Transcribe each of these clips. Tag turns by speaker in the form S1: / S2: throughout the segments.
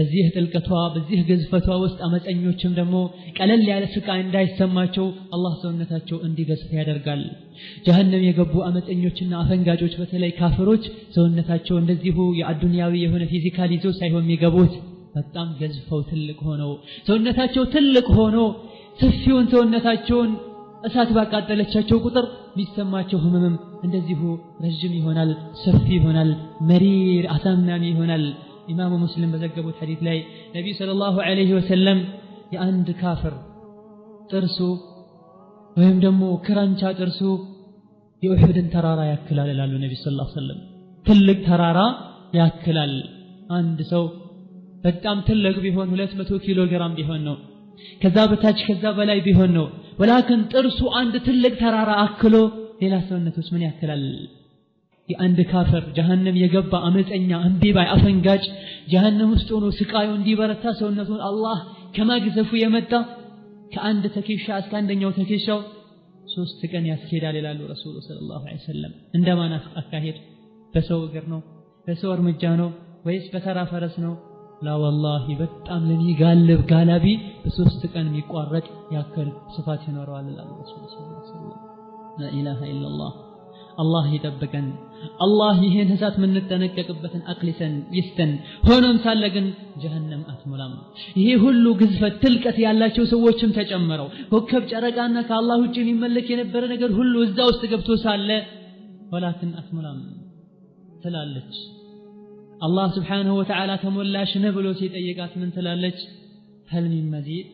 S1: በዚህ ጥልቀቷ በዚህ ግዝፈቷ ውስጥ አመፀኞችም ደግሞ ቀለል ያለ ስቃይ እንዳይሰማቸው አላህ ሰውነታቸው እንዲገዝፍ ያደርጋል። ጀሃነም የገቡ አመፀኞችና አፈንጋጮች በተለይ ካፍሮች ሰውነታቸው እንደዚሁ የአዱንያዊ የሆነ ፊዚካል ይዞ ሳይሆን የሚገቡት በጣም ገዝፈው ትልቅ ሆነው ሰውነታቸው ትልቅ ሆኖ ሰፊውን ሰውነታቸውን እሳት ባቃጠለቻቸው ቁጥር የሚሰማቸው ህመምም እንደዚሁ ረጅም ይሆናል፣ ሰፊ ይሆናል፣ መሪር አሳማሚ ይሆናል። ኢማሙ ሙስሊም በዘገቡት ሐዲስ ላይ ነብዩ ሰለላሁ ዐለይሂ ወሰለም የአንድ ካፍር ጥርሱ ወይም ደግሞ ክራንቻ ጥርሱ የኡሁድን ተራራ ያክላል ይላሉ ነብዩ ሰለላሁ ዐለይሂ ወሰለም። ትልቅ ተራራ ያክላል። አንድ ሰው በጣም ትልቅ ቢሆን 200 ኪሎ ግራም ቢሆን ነው፣ ከዛ በታች ከዛ በላይ ቢሆን ነው። ወላኪን ጥርሱ አንድ ትልቅ ተራራ አክሎ ሌላ ሰውነቱስ ምን ያክላል? የአንድ ካፍር ጀሃነም የገባ አመፀኛ እንቢባይ አፈንጋጭ ጀሃነም ውስጥ ሆኖ ስቃዩ እንዲበረታ ሰውነቱን አላህ ከማግዘፉ የመጣ ከአንድ ተከሻ እስከ አንደኛው ተከሻው 3 ቀን ያስኬዳል ይላሉ ረሱሉ ሰለላሁ ዐለይሂ ወሰለም። እንደማን አካሄድ? በሰው እግር ነው? በሰው እርምጃ ነው ወይስ በተራ ፈረስ ነው? ላ ወላሂ በጣም ለሚጋልብ ጋላቢ በ3 ቀን የሚቋረጥ ያክል ስፋት ይኖረዋል ይላሉ ረሱሉ ሰለላሁ ዐለይሂ ወሰለም። ላ ኢላሃ ኢላላህ። አላህ ይጠብቀን። አላህ ይሄን እሳት የምንጠነቀቅበትን አቅሊሰን ይስተን። ሆኖም ሳለ ግን ጀሃነም አትሞላም። ይሄ ሁሉ ግዝፈት ጥልቀት ያላቸው ሰዎችም ተጨመረው ኮከብ ጨረቃና ከአላህ ውጭ የሚመለክ የነበረ ነገር ሁሉ እዛ ውስጥ ገብቶ ሳለ ወላኪን አትሞላም ትላለች። አላህ ስብሓንሁ ወተዓላ ተሞላሽ ነህ ብሎ ሲጠይቃት ምን ትላለች? ሀል ሚን መዚድ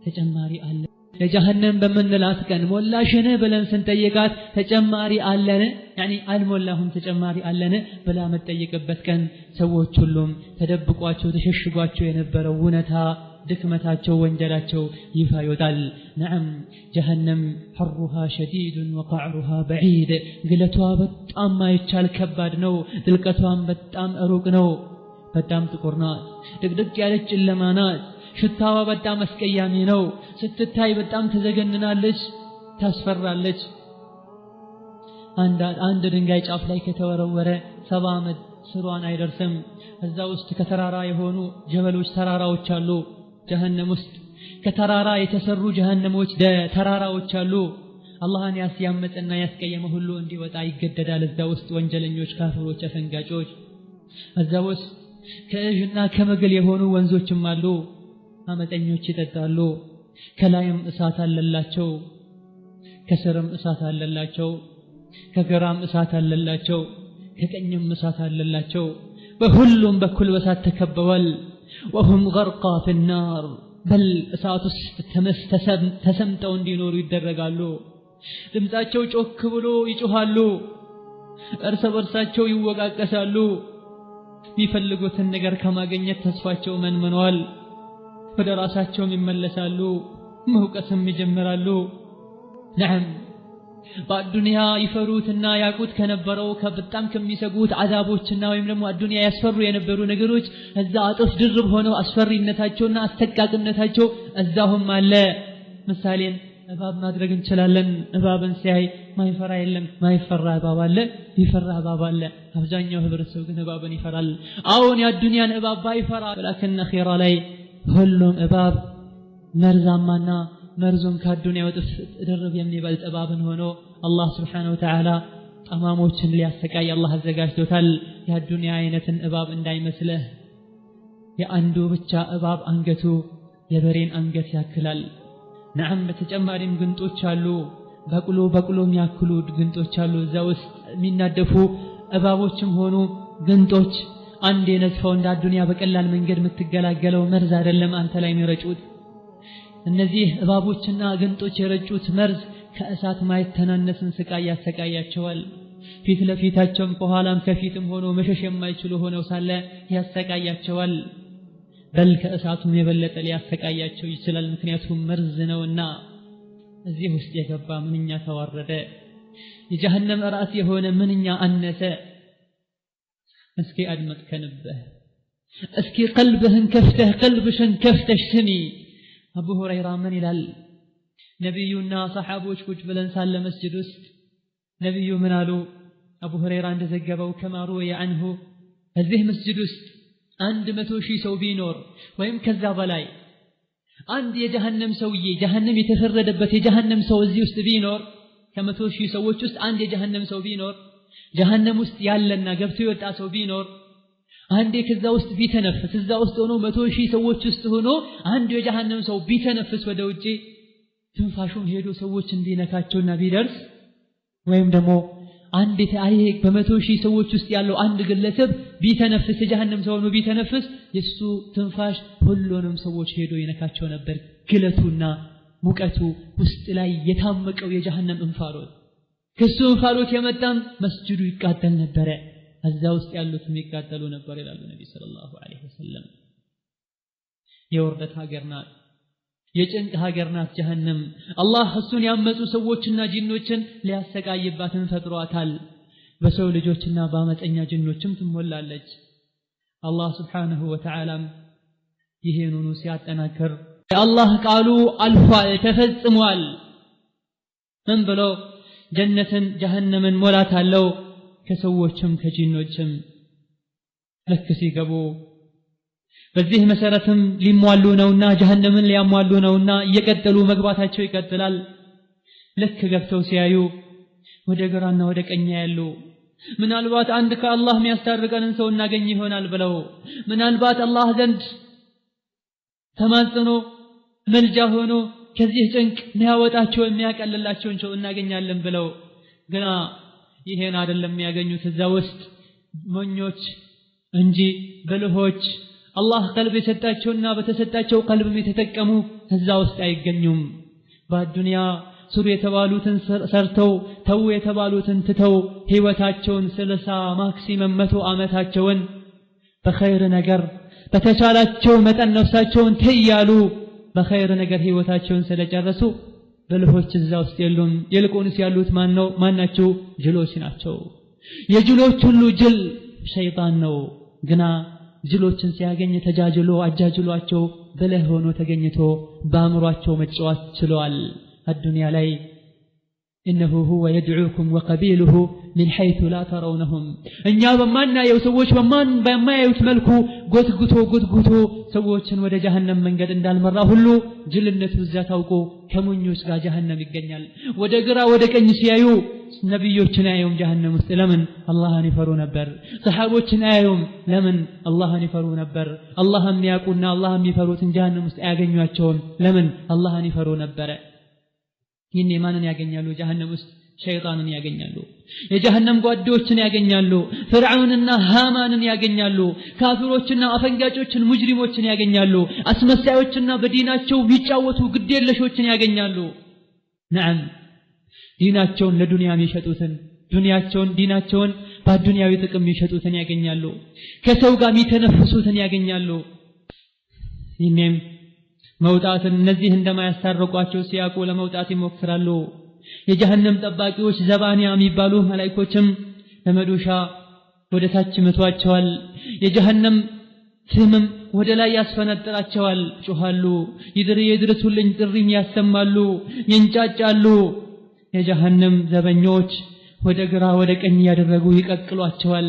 S1: ተጨማሪ አለ? ለጀሃነም በምንላት ቀን ሞላሽ ነህ ብለን ስንጠይቃት ተጨማሪ አለን ያኒ አልሞላሁም ተጨማሪ አለን ብላ መጠየቅበት ቀን ሰዎች ሁሉም ተደብቋቸው ተሸሽጓቸው የነበረው እውነታ ድክመታቸው ወንጀላቸው ይፋ ይወጣል። ነዓም ጀሃነም ሐሩሃ ሸዲዱን ወቀዕሩሃ በዒድ ግለቷ በጣም ማይቻል ከባድ ነው። ጥልቀቷም በጣም ሩቅ ነው። በጣም ጥቁር ናት። ድቅድቅ ያለች ጨለማ ናት። ሽታዋ በጣም አስቀያሚ ነው። ስትታይ በጣም ተዘገንናለች፣ ታስፈራለች። አንድ ድንጋይ ጫፍ ላይ ከተወረወረ 70 ዓመት ስሯን አይደርስም። እዛ ውስጥ ከተራራ የሆኑ ጀበሎች ተራራዎች አሉ። ጀሃነም ውስጥ ከተራራ የተሰሩ ጀሃነሞች ተራራዎች አሉ። አላህን ያስያመፀና ያስቀየመ ሁሉ እንዲወጣ ይገደዳል። እዛ ውስጥ ወንጀለኞች፣ ካፍሮች፣ አፈንጋጮች። እዛ ውስጥ ከእዥና ከመግል የሆኑ ወንዞችም አሉ። አመፀኞች ይጠጣሉ። ከላይም እሳት አለላቸው፣ ከስርም እሳት አለላቸው፣ ከግራም እሳት አለላቸው፣ ከቀኝም እሳት አለላቸው። በሁሉም በኩል በእሳት ተከበዋል። ወሁም ገርቃ ፊናር በል እሳት ውስጥ ተሰምጠው እንዲኖሩ ይደረጋሉ። ድምፃቸው ጮክ ብሎ ይጮሃሉ። እርስ በርሳቸው ይወቃቀሳሉ። የሚፈልጉትን ነገር ከማግኘት ተስፋቸው መንምነዋል። ወደ ራሳቸውም ይመለሳሉ፣ መውቀስም ይጀምራሉ። ነዓም በአዱንያ ይፈሩትና ያቁት ከነበረው በጣም ከሚሰጉት አዛቦችና ወይም ደግሞ አዱንያ ያስፈሩ የነበሩ ነገሮች እዛ አጥፍ ድርብ ሆነው አስፈሪነታቸውና አስተቃቅነታቸው እዛሁም አለ። ምሳሌን እባብ ማድረግ እንችላለን። እባብን ሲያይ ማይፈራ የለም። ማይፈራ እባብ አለ፣ ይፈራ እባብ አለ። አብዛኛው ህብረተሰብ ግን እባብን ይፈራል። አሁን የአዱንያን እባብ ባይፈራ ወላኪን አኺራ ላይ ሁሉም እባብ መርዛማና መርዙም ከአዱንያ ወጥፍ ድርብ የሚበልጥ እባብን ሆኖ አላህ ስብሓነሁ ወተዓላ ጠማሞችን ሊያሰቃይ አላህ አዘጋጅቶታል። የአዱንያ አይነትን እባብ እንዳይመስልህ። የአንዱ ብቻ እባብ አንገቱ የበሬን አንገት ያክላል። ነዓም በተጨማሪም ግንጦች አሉ። በቅሎ የሚያክሉ ግንጦች አሉ። እዛ ውስጥ የሚናደፉ እባቦችም ሆኑ ግንጦች አንድ የነጥፈው እንደ አዱንያ በቀላል መንገድ የምትገላገለው መርዝ አይደለም አንተ ላይ የሚረጩት። እነዚህ እባቦችና ግንጦች የረጩት መርዝ ከእሳት ማይተናነስን ስቃይ ያሰቃያቸዋል። ፊት ለፊታቸውም ከኋላም ከፊትም ሆኖ መሸሽ የማይችሉ ሆነው ሳለ ያሰቃያቸዋል። በል ከእሳቱም የበለጠ ሊያሰቃያቸው ይችላል። ምክንያቱም መርዝ ነውና። እዚህ ውስጥ የገባ ምንኛ ተዋረደ። የጀሃነም ራስ የሆነ ምንኛ አነሰ። እስኪ አድመጥ ከልብህ፣ እስኪ ቀልብህን ከፍተህ ቀልብሽን ከፍተሽ ስሚ። አቡ ሁረይራ ምን ይላል? ነቢዩና ሰሓቦች ቁጭ ብለን ሳለ መስጅድ ውስጥ ነቢዩ ምን አሉ? አቡ ሁረይራ እንደዘገበው ከማ ሩወየ ዐንሁ እዚህ መስጅድ ውስጥ 100,000 ሰው ቢኖር ወይም ከዛ በላይ አንድ የጀሃነም ሰውዬ ጀሃነም የተፈረደበት የጀሃነም ሰው እዚህ ውስጥ ቢኖር ከ100,000 ሰዎች ውስጥ አንድ የጀሃነም ሰው ቢኖር ጀሃነም ውስጥ ያለና ገብቶ የወጣ ሰው ቢኖር አንዴ ከዛ ውስጥ ቢተነፍስ እዛ ውስጥ ሆኖ 100,000 ሰዎች ውስጥ ሆኖ አንድ የጀሃነም ሰው ቢተነፍስ ወደ ውጪ ትንፋሹን ሄዶ ሰዎች እንዲነካቸውና ቢደርስ ወይም ደግሞ አንድ ተአይ በ100,000 ሰዎች ውስጥ ያለው አንድ ግለሰብ ቢተነፍስ የጀሃነም ሰው ሆኖ ቢተነፍስ የሱ ትንፋሽ ሁሉንም ሰዎች ሄዶ ይነካቸው ነበር ግለቱና ሙቀቱ ውስጥ ላይ የታመቀው የጀሃነም እንፋሎት ከሱ እንፋሎት የመጣም መስጂዱ ይቃጠል ነበር እዛ ውስጥ ያሉትም ይቃጠሉ ነበር ይላሉ ነብዩ ሰለላሁ ዐለይሂ ወሰለም የወርደት ሀገር ናት የጭንቅ ሀገር ናት ጀሃነም አላህ እሱን ያመፁ ሰዎችና ጂኖችን ሊያሰቃይባትን ፈጥሯታል በሰው ልጆችና በአመፀኛ ጂኖችም ትሞላለች አላህ Subhanahu Wa Ta'ala ይሄንኑ ሲያጠናክር የአላህ ቃሉ አልፏል ተፈጽሟል ምን ብሎ ጀነትን ጀሃነምን ሞላታለው ከሰዎችም ከጂኖችም ልክ ሲገቡ በዚህ መሰረትም ሊሟሉ ነውና ጀሃነምን ሊያሟሉ ነውና እየቀጠሉ መግባታቸው ይቀጥላል ልክ ገብተው ሲያዩ ወደ ግራና ወደ ቀኝ ያሉ ምናልባት አንድ ከአላህ የሚያስታርቀንን ሰው እናገኝ ይሆናል ብለው ምናልባት አላህ ዘንድ ተማጽኖ መልጃ ሆኖ ከዚህ ጭንቅ የሚያወጣቸው የሚያቀልላቸውን ሰው እናገኛለን ብለው ግና ይሄን አይደለም የሚያገኙት እዛ ውስጥ ሞኞች እንጂ ብልሆች አላህ ቀልብ የሰጣቸውና በተሰጣቸው ቀልብም የተጠቀሙ እዛ ውስጥ አይገኙም በዱንያ ሱሩ የተባሉትን ሰርተው ተው የተባሉትን ትተው ህይወታቸውን 60 ማክሲመም 100 ዓመታቸውን በኸይር ነገር በተቻላቸው መጠን ነፍሳቸውን ተያሉ በኸይር ነገር ህይወታቸውን ስለጨረሱ በልሆች እዛ ውስጥ የሉም ይልቁንስ ያሉት ማናቸው ጅሎች ናቸው የጅሎች ሁሉ ጅል ሸይጣን ነው ግና ጅሎችን ሲያገኝ ተጃጅሎ አጃጅሏቸው በለህ ሆኖ ተገኝቶ በአምሯቸው መጫወት ችሏል الدنيا ላይ إنه هو يدعوكم وقبيله من حيث لا ترونهم እኛ በማናየው ሰዎች በማያዩት መልኩ ጎትጉቶ ሰዎችን ወደ ጀሃነም መንገድ እንዳልመራ ሁሉ ጅልነቱ እዛ ታውቆ ከሞኞች ጋር ጀሃነም ይገኛል ወደ ግራ ወደ ቀኝ ሲያዩ ነብዮችን አያዩም ጀሃነም ውስጥ ለምን አላህን ይፈሩ ነበር ሰሃቦችን አያዩም ለምን አላህን ይፈሩ ነበር አላህን የሚያውቁና አላህን የሚፈሩትን ጀሃነም ውስጥ አያገኟቸውም ለምን አላህን ይፈሩ ነበር ይሄን ማንን ያገኛሉ ጀሃነም ውስጥ ሸይጣንን ያገኛሉ የጀሃነም ጓዶችን ያገኛሉ ፍርዓውንና ሃማንን ያገኛሉ ካፊሮችና አፈንጋጮችን ሙጅሪሞችን ያገኛሉ አስመሳዮችና በዲናቸው ቢጫወቱ ግዴለሾችን ያገኛሉ ነዓም ዲናቸውን ለዱንያ የሚሸጡትን ዲናቸውን በዱንያዊ ጥቅም የሚሸጡትን ያገኛሉ ከሰው ጋር የሚተነፍሱትን ያገኛሉ ይሄም መውጣትን እነዚህ እንደማያስታርቋቸው ሲያቁ ለመውጣት ይሞክራሉ የጀሃነም ጠባቂዎች ዘባኒያ የሚባሉ መላእክቶችም ለመዶሻ ወደ ታች መቷቸዋል የጀሃነም ፍምም ወደ ላይ ያስፈነጥራቸዋል ጮሃሉ ይድረሱልኝ ጥሪም ያሰማሉ ይንጫጫሉ የጀሃነም ዘበኞች ወደ ግራ ወደ ቀኝ ያደረጉ ይቀቅሏቸዋል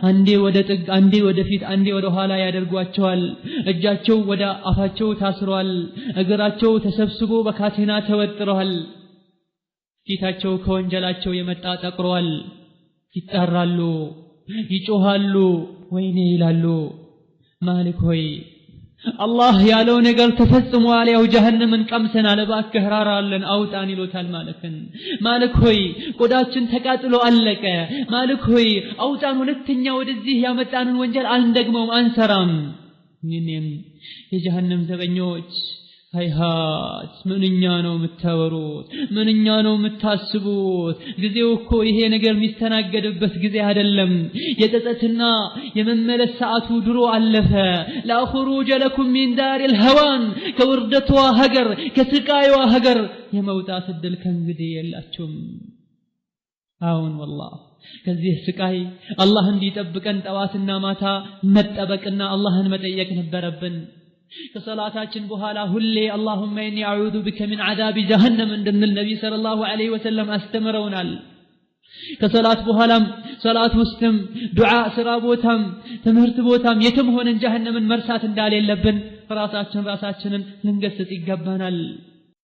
S1: አንዴ ወደ ጥግ አንዴ ወደ ፊት አንዴ ወደ ኋላ ያደርጓቸዋል እጃቸው ወደ አፋቸው ታስሯል እግራቸው ተሰብስቦ በካቴና ተወጥሯል ፊታቸው ከወንጀላቸው የመጣ ጠቅሯል ይጣራሉ ይጮሃሉ ወይኔ ይላሉ ማሊክ ሆይ አላህ ያለው ነገር ተፈጽሟል ያው ጀሃነምን ቀምሰናል እባክህ ራራልን አውጣን ይሉታል ማሊክ ሆይ ቆዳችን ተቃጥሎ አለቀ ማሊክ ሆይ አውጣን ሁለተኛ ወደዚህ ያመጣንን ወንጀል አንደግመውም አንሰራም ይኔም የጀሃነም ዘበኞች ሃይሃት ምንኛ ነው የምታወሩት ምንኛ ነው የምታስቡት ጊዜው እኮ ይሄ ነገር የሚስተናገድበት ጊዜ አይደለም የጸጸትና የመመለስ ሰዓቱ ድሮ አለፈ لا خروج لكم من دار الهوان ከውርደቷ ሀገር ከስቃይዋ ሀገር የመውጣት እድል ከእንግዲህ የላችሁም አሁን والله ከዚህ ስቃይ አላህ እንዲጠብቀን ጠዋትና ማታ መጠበቅና አላህን መጠየቅ ነበረብን ከሰላታችን በኋላ ሁሌ اللهم اني اعوذ بك من عذاب جهنم እንደምን ነብይ ሰለላሁ ዐለይሂ ወሰለም አስተምረውናል ከሰላት በኋላም ሰላት ውስጥም ዱዓ ስራ ቦታም ትምህርት ቦታም የትም ሆነን ጀሃነምን መርሳት እንዳሌለብን ራሳችንን ልንገስጽ ይገባናል